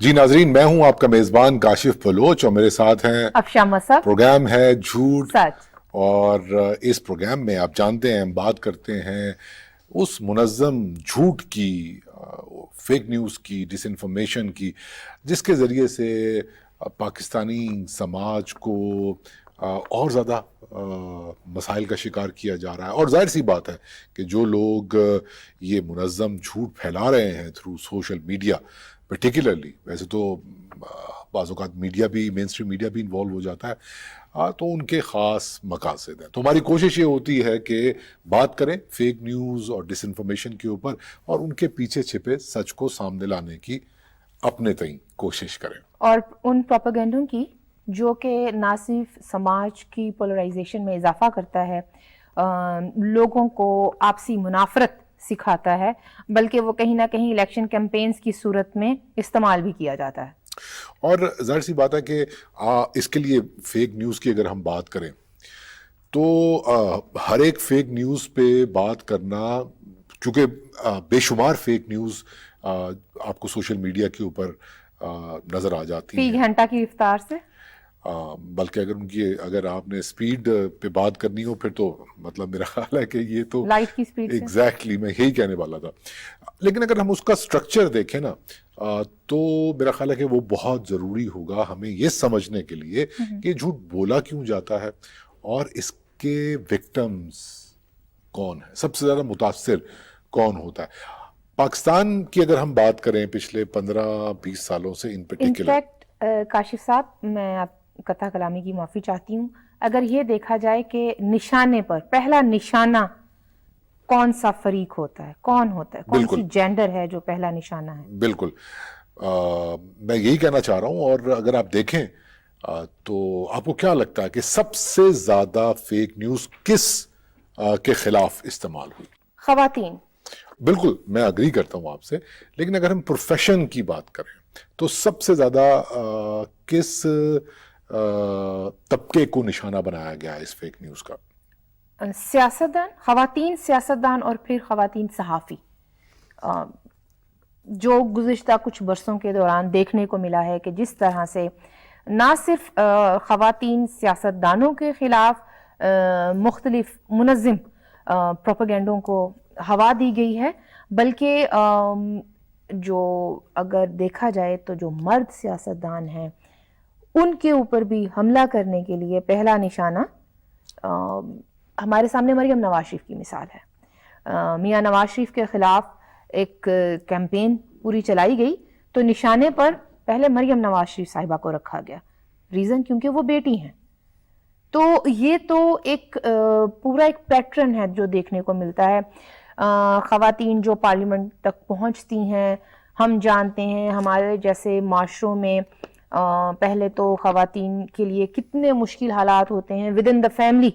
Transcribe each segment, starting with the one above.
جی ناظرین، میں ہوں آپ کا میزبان کاشف بلوچ اور میرے ساتھ ہیں افشاں مسک. پروگرام ہے جھوٹ سچ. اور اس پروگرام میں آپ جانتے ہیں ہم بات کرتے ہیں اس منظم جھوٹ کی، فیک نیوز کی، ڈس انفارمیشن کی، جس کے ذریعے سے پاکستانی سماج کو اور زیادہ مسائل کا شکار کیا جا رہا ہے. اور ظاہر سی بات ہے کہ جو لوگ یہ منظم جھوٹ پھیلا رہے ہیں تھرو سوشل میڈیا پرٹیکولرلی، ویسے تو بعض اوقات میڈیا بھی، مین اسٹریم میڈیا بھی انوالو ہو جاتا ہے، تو ان کے خاص مقاصد ہیں. تو ہماری کوشش یہ ہوتی ہے کہ بات کریں فیک نیوز اور ڈس انفارمیشن کے اوپر اور ان کے پیچھے چھپے سچ کو سامنے لانے کی اپنے تئیں کوشش کریں، اور ان پروپیگنڈوں کی جو کہ نہ صرف سماج کی پولرائزیشن میں اضافہ کرتا ہے، لوگوں کو آپسی منافرت سکھاتا ہے، بلکہ وہ کہیں نہ کہیں الیکشن کیمپینز کی صورت میں استعمال بھی کیا جاتا ہے. اور ظاہر سی بات ہے کہ اس کے لیے فیک نیوز کی اگر ہم بات کریں تو ہر ایک فیک نیوز پہ بات کرنا، کیونکہ بے شمار فیک نیوز آپ کو سوشل میڈیا کے اوپر نظر آ جاتی فی ہیں گھنٹہ کی رفتار سے، بلکہ اگر آپ نے سپیڈ پہ بات کرنی ہو پھر تو مطلب میرا خیال ہے کہ یہ تو لائٹ کی سپیڈ سے. ایگزیکٹلی میں یہی کہنے والا تھا. لیکن اگر ہم اس کا سٹرکچر دیکھیں نا تو میرا خیال ہے کہ وہ بہت ضروری ہوگا ہمیں یہ سمجھنے کے لیے کہ جھوٹ بولا کیوں جاتا ہے اور اس کے وکٹمز کون ہیں، سب سے زیادہ متاثر کون ہوتا ہے. پاکستان کی اگر ہم بات کریں پچھلے 15-20 سالوں سے ان پرٹیکولر، انفیکٹ کاشف صاحب، میں آپ قطع کلامی کی معافی چاہتی ہوں، اگر یہ دیکھا جائے کہ نشانے پر پہلا نشانہ کون سا فریق ہوتا ہے، کون ہوتا ہے، کون سی جینڈر ہے جو پہلا نشانہ ہے. بالکل میں یہی کہنا چاہ رہا ہوں. اور اگر آپ دیکھیں تو آپ کو کیا لگتا ہے کہ سب سے زیادہ فیک نیوز کس کے خلاف استعمال ہوئی؟ خواتین. بالکل میں اگری کرتا ہوں آپ سے، لیکن اگر ہم پروفیشن کی بات کریں تو سب سے زیادہ کس طبقے کو نشانہ بنایا گیا ہے اس فیک نیوز کا؟ سیاستدان، خواتین سیاستدان اور پھر خواتین صحافی. جو گزشتہ کچھ برسوں کے دوران دیکھنے کو ملا ہے کہ جس طرح سے نہ صرف خواتین سیاستدانوں کے خلاف مختلف منظم پروپیگنڈوں کو ہوا دی گئی ہے، بلکہ جو اگر دیکھا جائے تو جو مرد سیاستدان ہیں ان کے اوپر بھی حملہ کرنے کے لیے پہلا نشانہ ہمارے سامنے مریم نواز شریف کی مثال ہے. میاں نواز شریف کے خلاف ایک کیمپین پوری چلائی گئی تو نشانے پر پہلے مریم نواز شریف صاحبہ کو رکھا گیا. ریزن کیونکہ وہ بیٹی ہیں. تو یہ تو ایک پورا ایک پیٹرن ہے جو دیکھنے کو ملتا ہے. خواتین جو پارلیمنٹ تک پہنچتی ہیں، ہم جانتے ہیں ہمارے جیسے معاشروں میں پہلے تو خواتین کے لیے کتنے مشکل حالات ہوتے ہیں. ود ان دا فیملی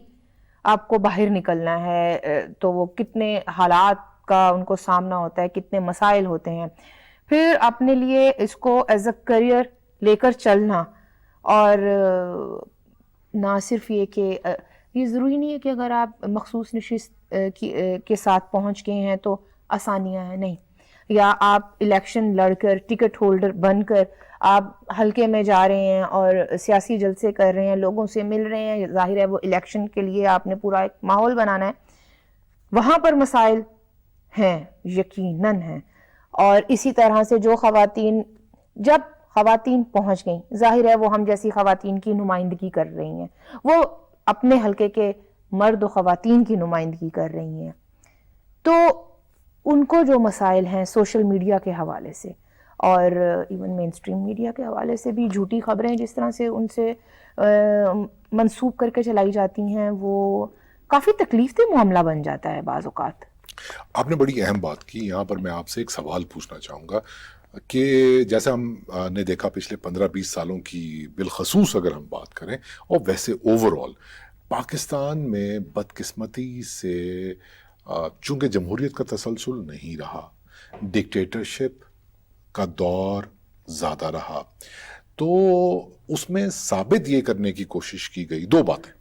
آپ کو باہر نکلنا ہے تو وہ کتنے حالات کا ان کو سامنا ہوتا ہے، کتنے مسائل ہوتے ہیں. پھر اپنے لیے اس کو ایز اے کریئر لے کر چلنا، اور نہ صرف یہ کہ یہ ضروری نہیں ہے کہ اگر آپ مخصوص نشست کے ساتھ پہنچ گئے ہیں تو آسانیاں ہیں، نہیں. یا آپ الیکشن لڑ کر ٹکٹ ہولڈر بن کر آپ حلقے میں جا رہے ہیں اور سیاسی جلسے کر رہے ہیں، لوگوں سے مل رہے ہیں، ظاہر ہے وہ الیکشن کے لیے آپ نے پورا ایک ماحول بنانا ہے. وہاں پر مسائل ہیں، یقیناً ہیں. اور اسی طرح سے جو خواتین، جب خواتین پہنچ گئیں، ظاہر ہے وہ ہم جیسی خواتین کی نمائندگی کر رہی ہیں، وہ اپنے حلقے کے مرد و خواتین کی نمائندگی کر رہی ہیں، تو ان کو جو مسائل ہیں سوشل میڈیا کے حوالے سے اور ایون مین اسٹریم میڈیا کے حوالے سے بھی جھوٹی خبریں جس طرح سے ان سے منسوب کر کے چلائی جاتی ہیں، وہ کافی تکلیف دہ معاملہ بن جاتا ہے بعض اوقات. آپ نے بڑی اہم بات کی. یہاں پر میں آپ سے ایک سوال پوچھنا چاہوں گا کہ جیسے ہم نے دیکھا پچھلے 15-20 سالوں کی بالخصوص اگر ہم بات کریں، اور ویسے اوور آل پاکستان میں بدقسمتی سے چونکہ جمہوریت کا تسلسل نہیں رہا، ڈکٹیٹرشپ کا دور زیادہ رہا، تو اس میں ثابت یہ کرنے کی کوشش کی گئی دو باتیں.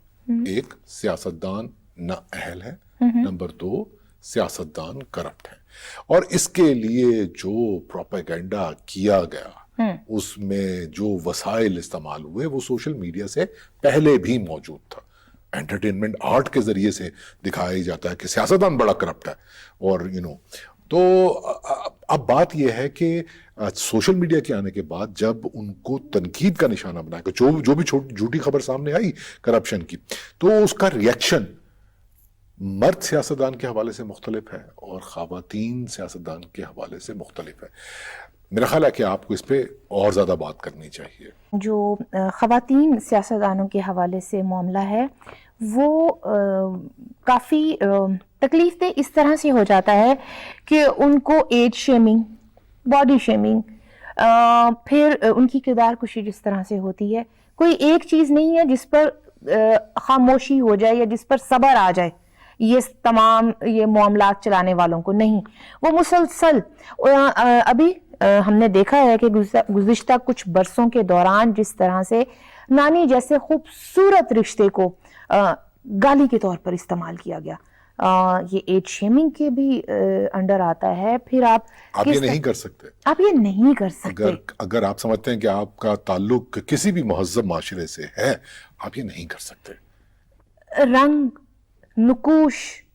ایک، سیاستدان نہ اہل ہے. نمبر 2، سیاستدان کرپٹ ہیں. اور اس کے لیے جو پروپیگنڈا کیا گیا، اس میں جو وسائل استعمال ہوئے، وہ سوشل میڈیا سے پہلے بھی موجود تھا. انٹرٹینمنٹ آرٹ کے ذریعے سے دکھایا ہی جاتا ہے کہ سیاستدان بڑا کرپٹ ہے. اور تو اب بات یہ ہے کہ سوشل میڈیا کے آنے کے بعد جب ان کو تنقید کا نشانہ بنایا کہ جو بھی جھوٹی خبر سامنے آئی کرپشن کی، تو اس کا ریئیکشن مرد سیاستدان کے حوالے سے مختلف ہے اور خواتین سیاستدان کے حوالے سے مختلف ہے. میرا خیال ہے کہ آپ کو اس پہ اور زیادہ بات کرنی چاہیے. جو خواتین سیاستدانوں کے حوالے سے معاملہ ہے وہ کافی تکلیف دہ اس طرح سے ہو جاتا ہے کہ ان کو ایج شیمنگ، باڈی شیمنگ، پھر ان کی کردار کشی جس طرح سے ہوتی ہے. کوئی ایک چیز نہیں ہے جس پر خاموشی ہو جائے یا جس پر صبر آ جائے یہ معاملات چلانے والوں کو. نہیں، وہ مسلسل. ابھی ہم نے دیکھا ہے کہ گزشتہ کچھ برسوں کے دوران جس طرح سے نانی جیسے خوبصورت رشتے کو گالی کے طور پر استعمال کیا گیا، یہ ایج شیمنگ کے بھی انڈر آتا ہے. پھر آپ یہ نہیں کر سکتے. آپ یہ نہیں کر سکتے. اگر آپ سمجھتے ہیں کہ آپ کا تعلق کسی بھی مہذب معاشرے سے ہے، آپ یہ نہیں کر سکتے. رنگ، نقوش،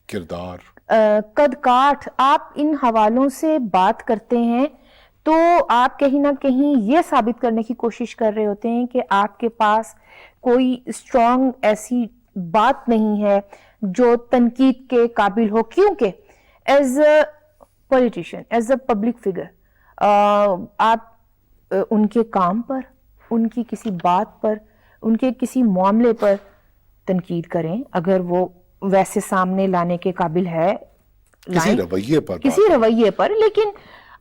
کردار، قد کاٹ، آپ ان حوالوں سے بات کرتے ہیں تو آپ کہیں نہ کہیں یہ ثابت کرنے کی کوشش کر رہے ہوتے ہیں کہ آپ کے پاس کوئی اسٹرانگ ایسی بات نہیں ہے جو تنقید کے قابل ہو، کیونکہ as a politician, as a public figure, آپ ان کے کام پر، ان کی کسی بات پر، ان کے کسی معاملے پر تنقید کریں اگر وہ ویسے سامنے لانے کے قابل ہے، کسی رویے پر. لیکن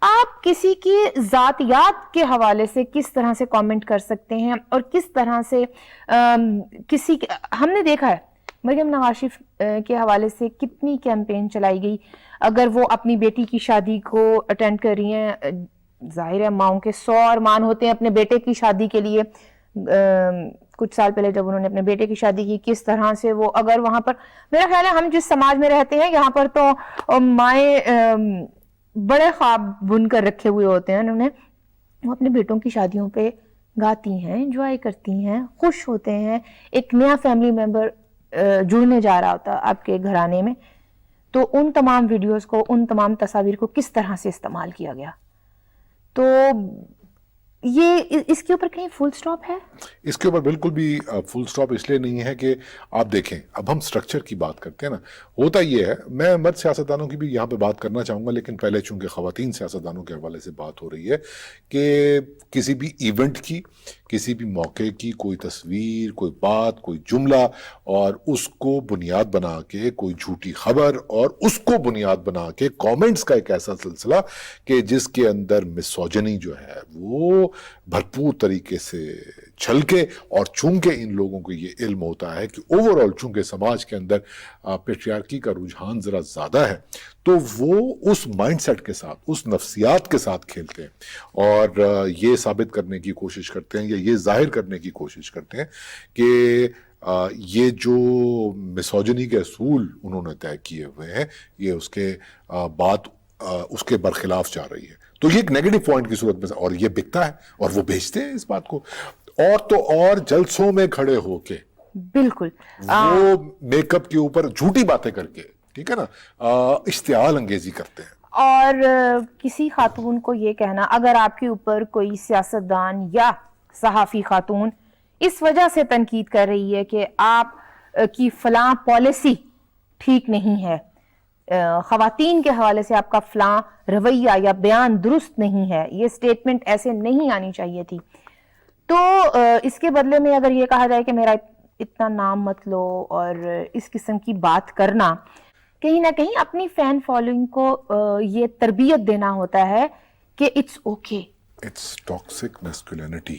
آپ کسی کی ذاتیات کے حوالے سے کس طرح سے کامنٹ کر سکتے ہیں اور کس طرح سے ہم نے دیکھا ہے مریم نواز شریف کے حوالے سے کتنی کیمپین چلائی گئی. اگر وہ اپنی بیٹی کی شادی کو اٹینڈ کر رہی ہیں، ظاہر ہے ماؤں کے 100 ارمان ہوتے ہیں اپنے بیٹے کی شادی کے لیے. کچھ سال پہلے جب انہوں نے اپنے بیٹے کی شادی کی، کس طرح سے وہ، اگر وہاں پر، میرا خیال ہے ہم جس سماج میں رہتے ہیں یہاں پر تو مائیں بڑے خواب بن کر رکھے ہوئے ہوتے ہیں انہوں نے. وہ اپنے بیٹوں کی شادیوں پہ گاتی ہیں، انجوائے کرتی ہیں، خوش ہوتے ہیں. ایک نیا فیملی ممبر جڑنے جا رہا ہوتا آپ کے گھرانے میں، تو ان تمام ویڈیوز کو، ان تمام تصاویر کو کس طرح سے استعمال کیا گیا. تو یہ اس کے اوپر کہیں فل سٹاپ ہے؟ اس کے اوپر بالکل بھی فل سٹاپ اس لیے نہیں ہے کہ آپ دیکھیں، اب ہم سٹرکچر کی بات کرتے ہیں نا، ہوتا یہ ہے، میں مرد سیاستدانوں کی بھی یہاں پہ بات کرنا چاہوں گا، لیکن پہلے چونکہ خواتین سیاستدانوں کے حوالے سے بات ہو رہی ہے کہ کسی بھی ایونٹ کی، کسی بھی موقع کی کوئی تصویر، کوئی بات، کوئی جملہ، اور اس کو بنیاد بنا کے کوئی جھوٹی خبر، اور اس کو بنیاد بنا کے کامنٹس کا ایک ایسا سلسلہ کہ جس کے اندر مسوجنی جو ہے وہ بھرپور طریقے سے چھلکے. اور چونکہ ان لوگوں کو یہ علم ہوتا ہے کہ اوورآل چونکہ سماج کے اندر پیٹریارکی کا رجحان ذرا زیادہ ہے، تو وہ اس مائنڈ سیٹ کے ساتھ، اس نفسیات کے ساتھ کھیلتے ہیں اور یہ ثابت کرنے کی کوشش کرتے ہیں یا یہ ظاہر کرنے کی کوشش کرتے ہیں کہ یہ جو مسوجنی کے اصول انہوں نے طے کیے ہوئے ہیں، یہ اس کے بات اس کے برخلاف جا رہی ہے. تو یہ ایک نیگیٹو پوائنٹ کی صورت میں، اور یہ بکتا ہے اور وہ بھیجتے ہیں اس بات کو، اور تو اور جلسوں میں کھڑے ہو کے بالکل وہ میک اپ کے اوپر جھوٹی باتیں کر کے، ٹھیک ہے نا، اشتعال انگیزی کرتے ہیں. اور کسی خاتون کو یہ کہنا، اگر آپ کے اوپر کوئی سیاستدان یا صحافی خاتون اس وجہ سے تنقید کر رہی ہے کہ آپ کی فلاں پالیسی ٹھیک نہیں ہے، خواتین کے حوالے سے آپ کا فلاں رویہ یا بیان درست نہیں ہے، یہ سٹیٹمنٹ ایسے نہیں آنی چاہیے تھی، تو اس کے بدلے میں اگر یہ کہا جائے کہ میرا اتنا نام مت لو، اور اس قسم کی بات کرنا، کہیں نہ کہیں اپنی فین فالوئنگ کو یہ تربیت دینا ہوتا ہے کہ it's okay. It's toxic masculinity,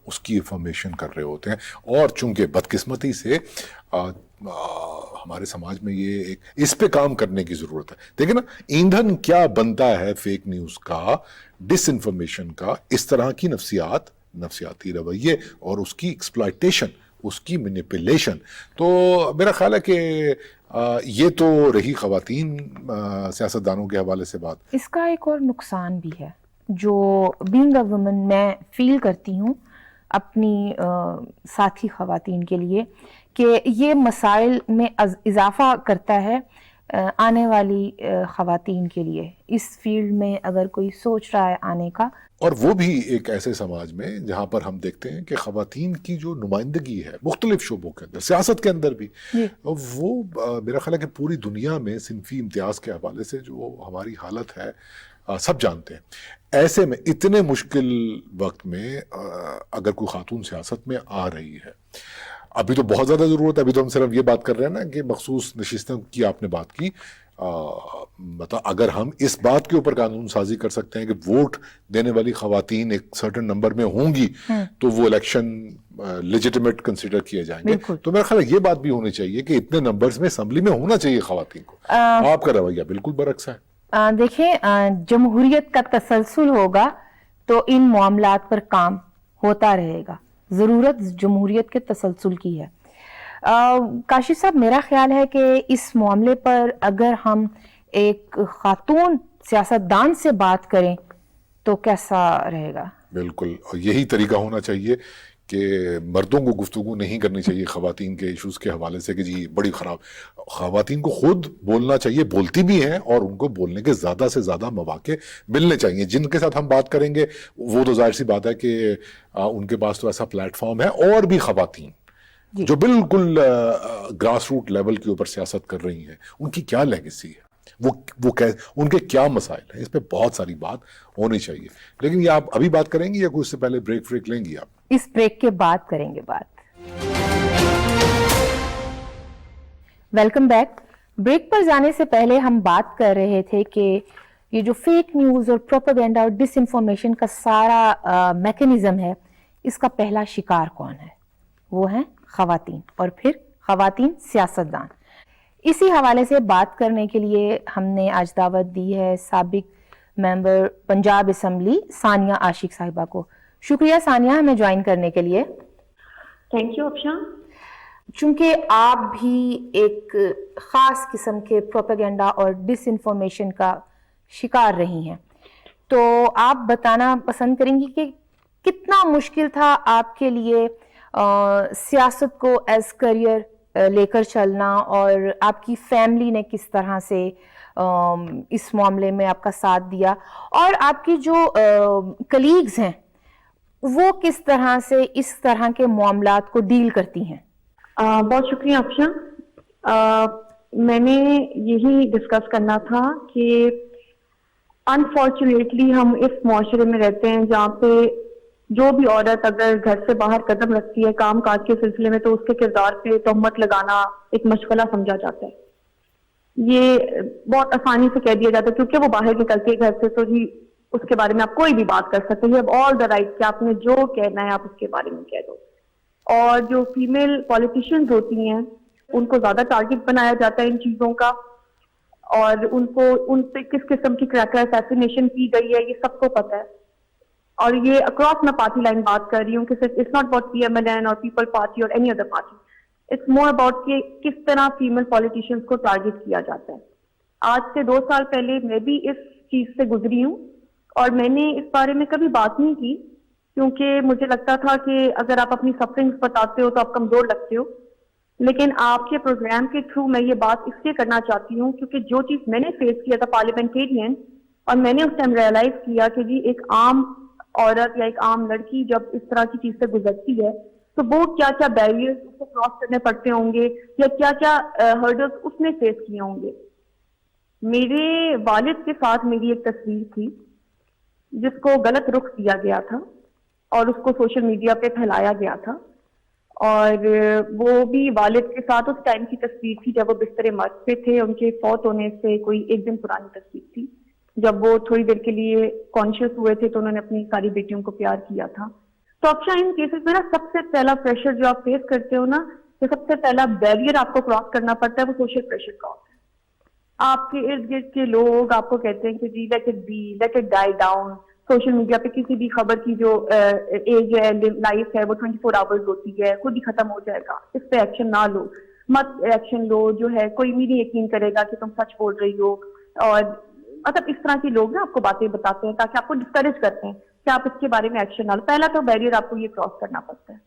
اس کی افرمیشن کر رہے ہوتے ہیں. اور چونکہ بدقسمتی سے ہمارے سماج میں یہ ایک اس پہ کام کرنے کی ضرورت ہے. دیکھیں نا، ایندھن کیا بنتا ہے فیک نیوز کا، ڈس انفارمیشن کا، اس طرح کی نفسیاتی رویے اور اس کی ایکسپلائٹیشن، اس کی مینیپولیشن. تو میرا خیال ہے کہ یہ تو رہی خواتین سیاستدانوں کے حوالے سے بات. اس کا ایک اور نقصان بھی ہے جو بینگ اے وومن میں فیل کرتی ہوں اپنی ساتھی خواتین کے لیے، کہ یہ مسائل میں اضافہ کرتا ہے آنے والی خواتین کے لیے. اس فیلڈ میں اگر کوئی سوچ رہا ہے آنے کا، اور وہ بھی ایک ایسے سماج میں جہاں پر ہم دیکھتے ہیں کہ خواتین کی جو نمائندگی ہے مختلف شعبوں کے اندر، سیاست کے اندر بھی، وہ میرا خیال ہے کہ پوری دنیا میں صنفی امتیاز کے حوالے سے جو ہماری حالت ہے سب جانتے ہیں. ایسے میں اتنے مشکل وقت میں اگر کوئی خاتون سیاست میں آ رہی ہے، ابھی تو بہت زیادہ ضرورت ہے. ابھی تو ہم صرف یہ بات کر رہے ہیں نا کہ مخصوص نشستوں کی آپ نے بات کی. مطلب اگر ہم اس بات کے اوپر قانون سازی کر سکتے ہیں کہ ووٹ دینے والی خواتین ایک سرٹن نمبر میں ہوں گی تو وہ الیکشن لیجیٹمیٹ کنسیڈر کیے جائیں گے. تو میرا خیال ہے یہ بات بھی ہونی چاہیے کہ اتنے نمبرز میں اسمبلی میں ہونا چاہیے خواتین کو. آپ کا رویہ بالکل برعکس ہے. دیکھیں، جمہوریت کا تسلسل ہوگا تو ان معاملات پر کام ہوتا رہے گا. ضرورت جمہوریت کے تسلسل کی ہے. کاشف صاحب، میرا خیال ہے کہ اس معاملے پر اگر ہم ایک خاتون سیاستدان سے بات کریں تو کیسا رہے گا؟ بالکل، اور یہی طریقہ ہونا چاہیے کہ مردوں کو گفتگو نہیں کرنی چاہیے خواتین کے ایشوز کے حوالے سے کہ جی بڑی خراب. خواتین کو خود بولنا چاہیے، بولتی بھی ہیں، اور ان کو بولنے کے زیادہ سے زیادہ مواقع ملنے چاہیے. جن کے ساتھ ہم بات کریں گے وہ تو ظاہر سی بات ہے کہ ان کے پاس تو ایسا پلیٹ فارم ہے. اور بھی خواتین جو بالکل گراس روٹ لیول کے اوپر سیاست کر رہی ہیں، ان کی کیا لیگیسی ہے، وہ ان کے کیا مسائل ہیں، اس پہ بہت ساری بات ہونی چاہیے. لیکن یہ آپ ابھی بات کریں گی یا کوئی اس سے پہلے بریک لیں گی؟ آپ اس بریک کے بعد کریں گے بات. Welcome back. بریک پر جانے سے پہلے ہم بات کر رہے تھے کہ یہ جو فیک نیوز اور پروپیگنڈا اور ڈس انفارمیشن کا سارا میکینزم ہے، اس کا پہلا شکار کون ہے؟ وہ ہیں خواتین، اور پھر خواتین سیاستدان. اسی حوالے سے بات کرنے کے لیے ہم نے آج دعوت دی ہے سابق ممبر پنجاب اسمبلی ثانیہ عاشق صاحبہ کو. شکریہ ثانیہ ہمیں جوائن کرنے کے لیے. تھینک یو افشان. چونکہ آپ بھی ایک خاص قسم کے پروپیگنڈا اور ڈس انفارمیشن کا شکار رہی ہیں، تو آپ بتانا پسند کریں گی کہ کتنا مشکل تھا آپ کے لیے سیاست کو ایز کریئر لے کر چلنا، اور آپ کی فیملی نے کس طرح سے اس معاملے میں آپ کا ساتھ دیا، اور آپ کی جو کلیگز ہیں وہ کس طرح سے اس طرح کے معاملات کو ڈیل کرتی ہیں؟ بہت شکریہ افشان. میں نے یہی ڈسکس کرنا تھا کہ انفارچونیٹلی ہم اس معاشرے میں رہتے ہیں جہاں پہ جو بھی عورت اگر گھر سے باہر قدم رکھتی ہے کام کاج کے سلسلے میں تو اس کے کردار پہ تہمت لگانا ایک مشغلہ سمجھا جاتا ہے. یہ بہت آسانی سے کہہ دیا جاتا ہے کیونکہ وہ باہر نکلتی ہے گھر سے تو جی اس کے بارے میں آپ کوئی بھی بات کر سکتے ہیں. آل دا رائٹ کہ آپ نے جو کہنا ہے آپ اس کے بارے میں کہہ دو. اور جو فیمیل پالیٹیشینز ہوتی ہیں ان کو زیادہ ٹارگٹ بنایا جاتا ہے ان چیزوں کا، اور ان پہ کس قسم کی کریکر اسیسینیشن کی گئی ہے یہ سب کو پتہ ہے. اور یہ اکراس میں پارٹی لائن بات کر رہی ہوں کہ it's not about P M L N اور پیپل پارٹی اور any other party. It's more about کہ کس طرح فیمیل پالیٹیشینز کو ٹارگٹ کیا جاتا ہے. آج سے 2 سال پہلے میں بھی اس چیز سے گزری ہوں اور میں نے اس بارے میں کبھی بات نہیں کی کیونکہ مجھے لگتا تھا کہ اگر آپ اپنی سفرنگز بتاتے ہو تو آپ کمزور لگتے ہو. لیکن آپ کے پروگرام کے تھرو میں یہ بات اس لیے کرنا چاہتی ہوں کیونکہ جو چیز میں نے فیس کیا تھا پارلیمنٹیرین، اور میں نے اس ٹائم ریئلائز کیا کہ جی ایک عام عورت یا ایک عام لڑکی جب اس طرح کی چیز سے گزرتی ہے تو وہ کیا کیا بیریئرز اس کو کراس کرنے پڑتے ہوں گے یا کیا کیا ہرڈلز اس نے فیس کیے ہوں گے. میرے والد کے ساتھ میری ایک تصویر تھی جس کو غلط رخ دیا گیا تھا اور اس کو سوشل میڈیا پہ پھیلایا گیا تھا، اور وہ بھی والد کے ساتھ اس ٹائم کی تصویر تھی جب وہ بستر موت پہ تھے. ان کے فوت ہونے سے کوئی 1 دن پرانی تصویر تھی. جب وہ تھوڑی دیر کے لیے کانشیس ہوئے تھے تو انہوں نے اپنی ساری بیٹیوں کو پیار کیا تھا. تو افشا ان کیسز میں نا سب سے پہلا پریشر جو آپ فیس کرتے ہو نا، کہ سب سے پہلا بیریئر آپ کو کراس کرنا پڑتا ہے وہ سوشل پریشر کا ہوتا ہے. آپ کے ارد گرد کے لوگ آپ کو کہتے ہیں کہ جی let it be, let it die down, social media پہ کسی بھی خبر کی جو ایج ہے لائف ہے وہ 24 آورز ہوتی ہے, خود ہی ختم ہو جائے گا, اس پہ ایکشن نہ لو, مت ایکشن لو. جو ہے کوئی بھی نہیں یقین کرے گا کہ تم سچ بول رہی ہو, اور مطلب اس طرح کے لوگ نا آپ کو باتیں بتاتے ہیں تاکہ آپ کو ڈسکریج کرتے ہیں کہ آپ اس کے بارے میں ایکشن نہ لو. پہلا تو بیریئر آپ کو یہ کراس کرنا پڑتا ہے,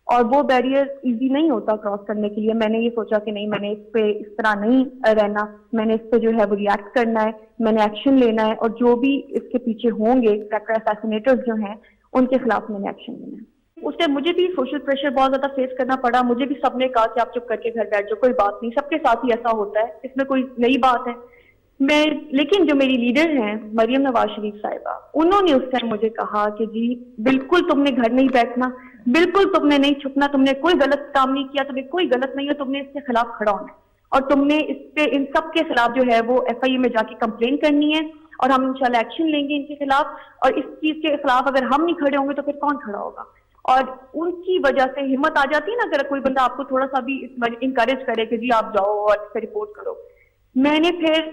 اور وہ بیریئر ایزی نہیں ہوتا کراس کرنے کے لیے. میں نے یہ سوچا کہ نہیں, میں نے اس پہ اس طرح نہیں رہنا, میں نے اس پہ جو ہے وہ ریئیکٹ کرنا ہے, میں نے ایکشن لینا ہے, اور جو بھی اس کے پیچھے ہوں گے اساسینیٹرز جو ہیں ان کے خلاف میں نے ایکشن لینا ہے. اس ٹائم مجھے بھی سوشل پریشر بہت زیادہ فیس کرنا پڑا. مجھے بھی سب نے کہا کہ آپ چپ کر کے گھر بیٹھ جاؤ, کوئی بات نہیں, سب کے ساتھ ہی ایسا ہوتا ہے, اس میں کوئی نئی بات ہے. لیکن جو میری لیڈر ہیں مریم نواز شریف صاحبہ, انہوں نے اس ٹائم مجھے کہا کہ جی بالکل تم نے گھر نہیں بیٹھنا, بالکل تم نے نہیں چھپنا, تم نے کوئی غلط کام نہیں کیا, تمہیں کوئی غلط نہیں ہے, تم نے اس کے خلاف کھڑا ہونا ہے, اور تم نے اس پہ ان سب کے خلاف جو ہے وہ ایف آئی اے میں جا کے کمپلین کرنی ہے, اور ہم انشاءاللہ ایکشن لیں گے ان کے خلاف. اور اس چیز کے خلاف اگر ہم نہیں کھڑے ہوں گے تو پھر کون کھڑا ہوگا. اور ان کی وجہ سے ہمت آ جاتی ہے نا, اگر کوئی بندہ آپ کو تھوڑا سا بھی انکریج کرے کہ جی آپ جاؤ اور اس پہ رپورٹ کرو. میں نے پھر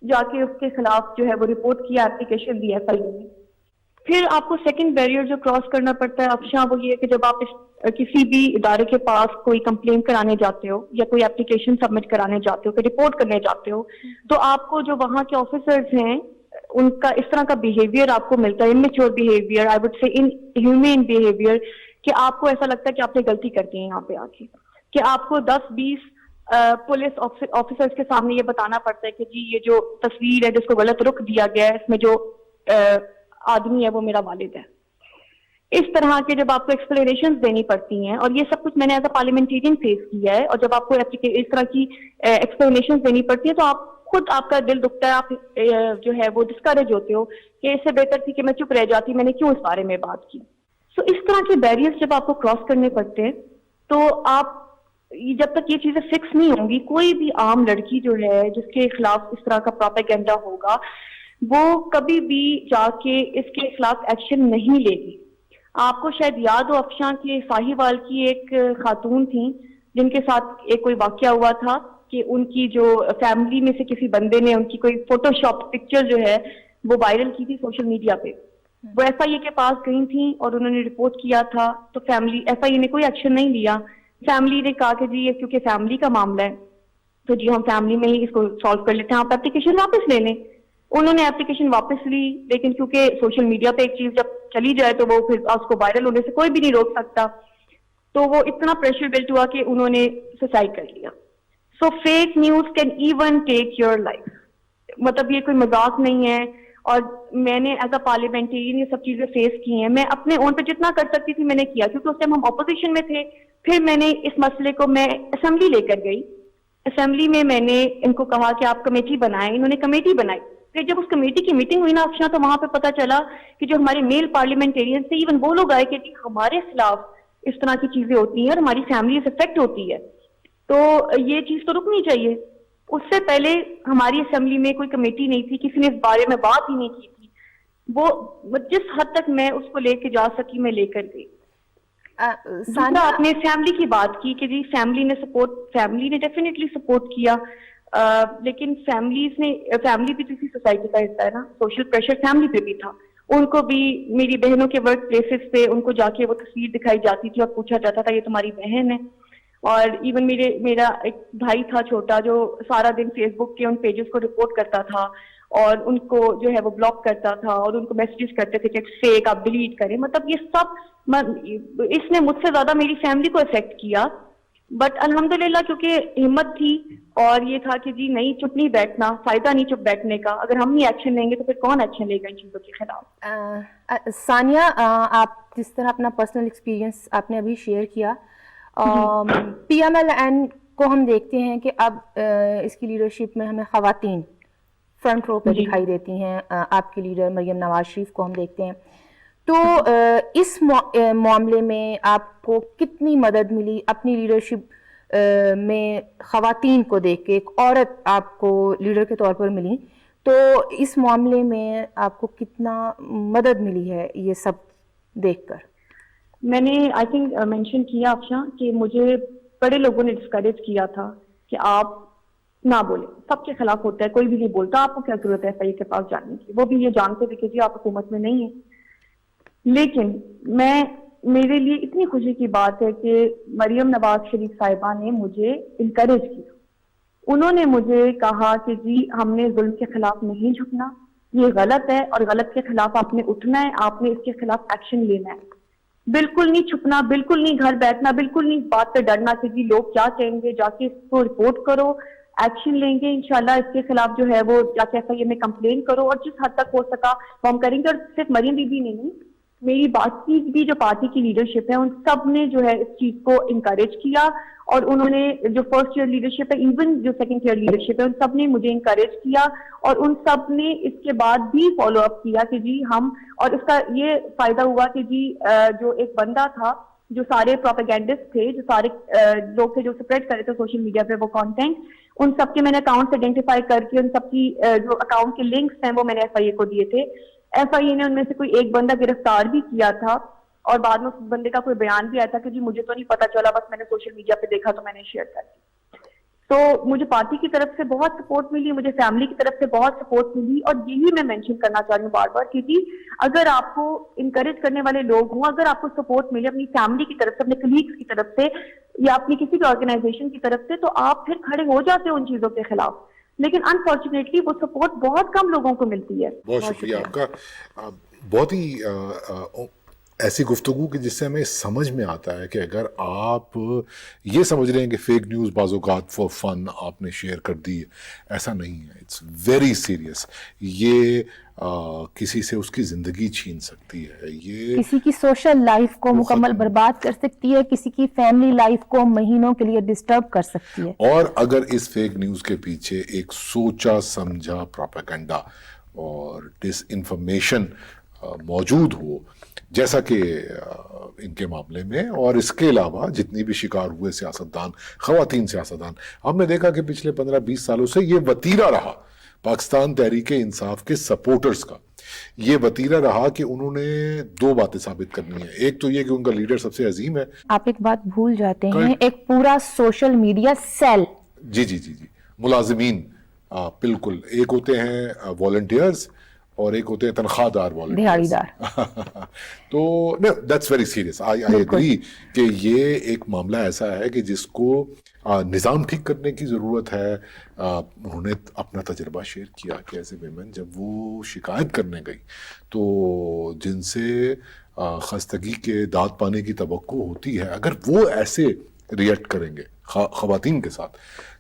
جا کے اس کے خلاف جو ہے وہ رپورٹ کیا, اپلیکیشن دی ایف آئی اے میں. پھر آپ کو سیکنڈ بیریئر جو کراس کرنا پڑتا ہے افشاں, وہ یہ ہے کہ جب آپ کسی بھی ادارے کے پاس کوئی کمپلین کرانے جاتے ہو یا کوئی اپلیکیشن سبمٹ کرانے جاتے ہو, کوئی رپورٹ کرنے جاتے ہو, تو آپ کو جو وہاں کے آفیسرز ہیں ان کا اس طرح کا بیہیویئر آپ کو ملتا ہے, immature behaviour, I would say inhuman behaviour, کہ آپ کو ایسا لگتا ہے کہ آپ نے غلطی کر دی ہے یہاں پہ آ کے, کہ آپ کو 10-20 پولیس آفیسرز کے سامنے یہ بتانا پڑتا ہے کہ جی یہ جو تصویر ہے جس کو غلط رخ دیا گیا ہے, اس میں جو آدمی ہے وہ میرا والد ہے. اس طرح کے جب آپ کو ایکسپلینیشنز دینی پڑتی ہیں, اور یہ سب کچھ میں نے ایز اے پارلیمنٹیرین فیس کیا ہے, اور جب آپ کو اس طرح کی ایکسپلینیشنز دینی پڑتی ہیں تو آپ خود آپ کا دل دکھتا ہے, آپ جو ہے وہ ڈسکریج ہوتے ہو کہ اس سے بہتر تھی کہ میں چپ رہ جاتی, میں نے کیوں اس بارے میں بات کی. سو اس طرح کے بیریئرز جب آپ کو کراس کرنے پڑتے ہیں تو آپ جب تک یہ چیزیں فکس نہیں ہوں گی, کوئی بھی عام لڑکی جو ہے جس کے خلاف اس طرح کا پروپیگنڈا ہوگا وہ کبھی بھی جا کے اس کے خلاف ایکشن نہیں لے گی. آپ کو شاید یاد ہو افشاں کے ساہیوال کی ایک خاتون تھیں جن کے ساتھ ایک کوئی واقعہ ہوا تھا کہ ان کی جو فیملی میں سے کسی بندے نے ان کی کوئی فوٹو شاپ پکچر جو ہے وہ وائرل کی تھی سوشل میڈیا پہ. وہ ایف آئی اے کے پاس گئی تھیں اور انہوں نے رپورٹ کیا تھا, تو فیملی ایف آئی اے نے کوئی ایکشن نہیں لیا. فیملی نے کہا کہ جی یہ کیونکہ فیملی کا معاملہ ہے تو جی ہم فیملی میں ہی اس کو سالو کر لیتے ہیں, آپ اپلیکیشن واپس لے لیں. انہوں نے اپلیکیشن واپس لی, لیکن کیونکہ سوشل میڈیا پہ ایک چیز جب چلی جائے تو وہ پھر اس کو وائرل ہونے سے کوئی بھی نہیں روک سکتا, تو وہ اتنا پریشر بلٹ ہوا کہ انہوں نے سوسائڈ کر لیا. So fake news can even take your life, مطلب یہ کوئی مذاق نہیں ہے. اور میں نے ایز اے پارلیمنٹرین یہ سب چیزیں فیس کی ہیں, میں اپنے اون پہ جتنا کر سکتی تھی میں نے کیا, کیونکہ اس ٹائم ہم اپوزیشن میں تھے. پھر میں نے اس مسئلے کو میں اسمبلی لے کر گئی. اسمبلی میں نے ان کو کہا کہ آپ کمیٹی بنائیں, انہوں نے کمیٹی بنائی. پھر جب اس کمیٹی کی میٹنگ ہوئی نا افشاں, تو وہاں پہ پتہ چلا کہ جو ہمارے میل پارلیمنٹیرین سے ایون وہ لوگ آئے کہ ہمارے خلاف اس طرح کی چیزیں ہوتی ہیں اور ہماری فیملی سے افیکٹ ہوتی ہے, تو یہ چیز تو رکنی چاہیے. اس سے پہلے ہماری اسمبلی میں کوئی کمیٹی نہیں تھی, کسی نے اس بارے میں بات ہی نہیں کی تھی. وہ جس حد تک میں اس کو لے کے جا سکی میں لے کر گئی. دوسرا آپ نے فیملی کی بات کی کہ جی فیملی نے ڈیفینیٹلی سپورٹ کیا, لیکن فیملی بھی کسی سوسائٹی کا حصہ ہے نا. سوشل پریشر فیملی پہ بھی تھا. ان کو بھی میری بہنوں کے ورک پلیسز پہ ان کو جا کے وہ تصویر دکھائی جاتی تھی اور پوچھا جاتا تھا یہ تمہاری بہن ہے. اور ایون میرا ایک بھائی تھا چھوٹا جو سارا دن فیس بک کے ان پیجز کو رپورٹ کرتا تھا اور ان کو جو ہے وہ بلاک کرتا تھا اور ان کو میسیجز کرتے تھے کہ فیک آپ ڈیلیٹ کریں. مطلب یہ سب اس نے مجھ سے زیادہ میری فیملی کو افیکٹ کیا. بٹ الحمدللہ کیونکہ ہمت تھی اور یہ تھا کہ جی نہیں چپ نہیں بیٹھنا, فائدہ نہیں چپ بیٹھنے کا. اگر ہم نہیں ایکشن لیں گے تو پھر کون ایکشن لے گا ان چیزوں کے خلاف. ثانیہ, آپ جس طرح اپنا پرسنل ایکسپیرینس آپ نے ابھی شیئر کیا, پی ایم ایل این کو ہم دیکھتے ہیں کہ اب اس کی لیڈرشپ میں ہمیں خواتین فرنٹ رو پہ دکھائی دیتی ہیں. آپ کی لیڈر مریم نواز شریف کو ہم دیکھتے ہیں. تو اس معاملے میں آپ کو کتنی مدد ملی اپنی لیڈرشپ میں خواتین کو دیکھ کے؟ ایک عورت آپ کو لیڈر کے طور پر ملی, تو اس معاملے میں آپ کو کتنا مدد ملی ہے یہ سب دیکھ کر؟ میں نے آئی تھنک مینشن کیا افشاں کہ مجھے بڑے لوگوں نے ڈسکریج کیا تھا کہ آپ نہ بولے. سب کے خلاف ہوتا ہے, کوئی بھی نہیں بولتا. آپ کو کیا ضرورت ہے FIA کے پاس جانے کی؟ وہ بھی یہ جانتے ہوئے کہ جی آپ حکومت میں نہیں ہیں. لیکن میرے لیے اتنی خوشی کی بات ہے کہ مریم نواز شریف صاحبہ نے مجھے انکریج کیا. انہوں نے مجھے کہا کہ جی ہم نے ظلم کے خلاف نہیں جھکنا, یہ غلط ہے اور غلط کے خلاف آپ نے اٹھنا ہے, آپ نے اس کے خلاف ایکشن لینا ہے. بالکل نہیں چھپنا, بالکل نہیں گھر بیٹھنا, بالکل نہیں اس بات پہ ڈرنا کہ جی لوگ کیا کہیں گے. جا کے اس کو رپورٹ کرو, ایکشن لیں گے انشاءاللہ. اس کے خلاف جو ہے وہ جا کے FIA میں کمپلین کرو, اور جس حد تک ہو سکا وہ ہم کریں گے. اور صرف مریم بی بی نہیں, میری باقی بھی جو پارٹی کی لیڈرشپ ہے ان سب نے جو ہے اس چیز کو انکریج کیا. اور انہوں نے جو فرسٹ ایئر لیڈرشپ ہے, ایون جو سیکنڈ ایئر لیڈرشپ ہے, ان سب نے مجھے انکریج کیا. اور ان سب نے اس کے بعد بھی فالو اپ کیا کہ جی ہم, اور اس کا یہ فائدہ ہوا کہ جی جو ایک بندہ تھا, جو سارے پروپیگینڈسٹ تھے, جو سارے لوگ تھے جو اسپریڈ کر رہے تھے سوشل میڈیا پہ وہ کانٹینٹ, ان سب کے میں نے اکاؤنٹس آئیڈینٹیفائی کر کے ان سب کی جو اکاؤنٹ کے لنکس ہیں وہ میں نے FIA کو دیے تھے. FIA نے ان میں سے کوئی ایک بندہ گرفتار بھی کیا تھا, اور بعد میں اس بندے کا کوئی بیان بھی آیا تھا کہ جی مجھے تو نہیں پتا چلا, بس میں نے سوشل میڈیا پہ دیکھا تو میں نے شیئر کر دی. تو مجھے پارٹی کی طرف سے بہت سپورٹ ملی, مجھے فیملی کی طرف سے بہت سپورٹ ملی. اور یہی میں مینشن کرنا چاہ رہی ہوں بار بار کہ جی اگر آپ کو انکریج کرنے والے لوگ ہوں, اگر آپ کو سپورٹ ملے اپنی فیملی کی طرف سے, اپنے کلیگس کی طرف سے, یا اپنی کسی بھی آرگنائزیشن کی طرف سے, تو آپ پھر کھڑے ہو جاتے ہو ان چیزوں کے خلاف. لیکن انفارچونیٹلی وہ سپورٹ بہت کم لوگوں کو ملتی ہے. بہت شکریہ آپ کا. بہت ہی ایسی گفتگو کہ جس سے ہمیں سمجھ میں آتا ہے کہ اگر آپ یہ سمجھ رہے ہیں کہ فیک نیوز بعض اوقات فور فن آپ نے شیئر کر دی, ایسا نہیں ہے. It's very serious. یہ کسی سے اس کی زندگی چھین سکتی ہے, یہ کسی کی سوشل لائف کو مکمل برباد کر سکتی ہے, کسی کی فیملی لائف کو مہینوں کے لیے ڈسٹرب کر سکتی ہے. اور اگر اس فیک نیوز کے پیچھے ایک سوچا سمجھا پروپیگنڈا اور ڈس انفارمیشن موجود ہو, جیسا کہ ان کے معاملے میں, اور اس کے علاوہ جتنی بھی شکار ہوئے سیاستدان, خواتین سیاستدان, ہم نے دیکھا کہ پچھلے 15-20 سالوں سے یہ وتیرہ رہا پاکستان تحریک انصاف کے سپورٹرز کا. یہ وتیرہ رہا کہ انہوں نے دو باتیں ثابت کرنی ہیں. ایک تو یہ کہ ان کا لیڈر سب سے عظیم ہے. آپ ایک بات بھول جاتے ہیں, ایک پورا سوشل میڈیا سیل. جی ملازمین, بالکل. ایک ہوتے ہیں والنٹیئرز اور ایک ہوتے ہیں تنخواہ دار دیہڑی دار. تو that's very serious. I agree کہ یہ ایک معاملہ ایسا ہے کہ جس کو نظام ٹھیک کرنے کی ضرورت ہے. انہوں نے اپنا تجربہ شیئر کیا کہ ایسے ویمن جب وہ شکایت کرنے گئی تو جن سے خستگی کے داد پانے کی توقع ہوتی ہے, اگر وہ ایسے ریئیکٹ کریں گے خواتین کے ساتھ,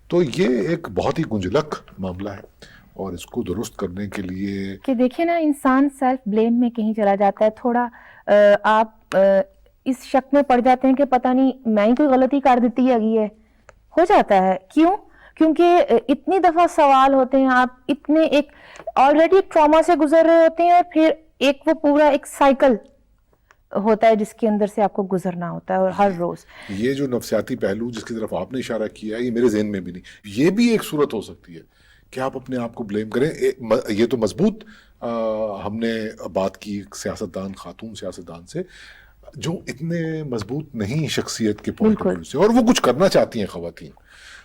تو یہ ایک بہت ہی گنجلک معاملہ ہے. اور اس کو درست کرنے کے لیے کہ دیکھیں نا, انسان سیلف بلیم میں کہیں چلا جاتا ہے. تھوڑا آپ اس شک میں پڑ جاتے ہیں کہ پتہ نہیں میں ہی کوئی غلطی کر دیتی ہے, ہو جاتا ہے. کیوں؟ کیونکہ اتنی دفعہ سوال ہوتے ہیں, آپ اتنے ایک آلریڈی ٹراما سے گزر رہے ہوتے ہیں, اور پھر ایک وہ پورا ایک سائیکل ہوتا ہے جس کے اندر سے آپ کو گزرنا ہوتا ہے, اور ہر روز. یہ جو نفسیاتی پہلو جس کی طرف آپ نے اشارہ کیا, یہ میرے ذہن میں بھی نہیں. یہ بھی ایک صورت ہو سکتی ہے کہ آپ اپنے آپ کو بلیم کریں. یہ تو مضبوط ہم نے بات کی سیاستدان, خاتون سیاستدان سے جو اتنے مضبوط نہیں شخصیت کے پوائنٹ آف ویو سے, اور وہ کچھ کرنا چاہتی ہیں خواتین,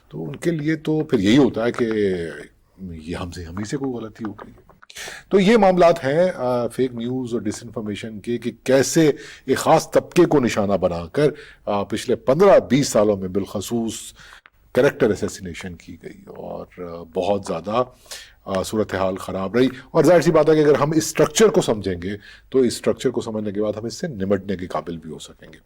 تو ان کے لیے تو پھر یہی ہوتا ہے کہ یہ ہم سے کوئی غلطی ہو گئی. تو یہ معاملات ہیں فیک نیوز اور ڈس انفارمیشن کے, کہ کیسے ایک خاص طبقے کو نشانہ بنا کر پچھلے 15-20 سالوں میں بالخصوص کریکٹر اسیسینیشن کی گئی, اور بہت زیادہ صورتحال خراب رہی. اور ظاہر سی بات ہے کہ اگر ہم اس اسٹرکچر کو سمجھیں گے تو اس اسٹرکچر کو سمجھنے کے بعد ہم اس سے نمٹنے کے قابل بھی ہو سکیں گے.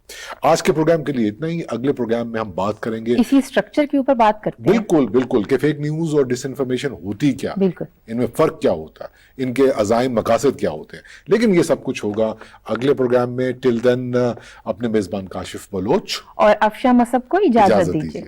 آج کے پروگرام کے لیے اتنا ہی. اگلے پروگرام میں ہم بات کریں گے اسی اسٹرکچر کے اوپر بات کرتے ہیں. بالکل کہ فیک نیوز اور ڈس انفارمیشن ہوتی کیا, ان میں فرق کیا ہوتا ہے, ان کے عزائم مقاصد کیا ہوتے ہیں. لیکن یہ سب کچھ ہوگا اگلے پروگرام میں. ٹل دین اپنے میزبان کاشف بلوچ اور افشا مصب کو اجازت دیجیے.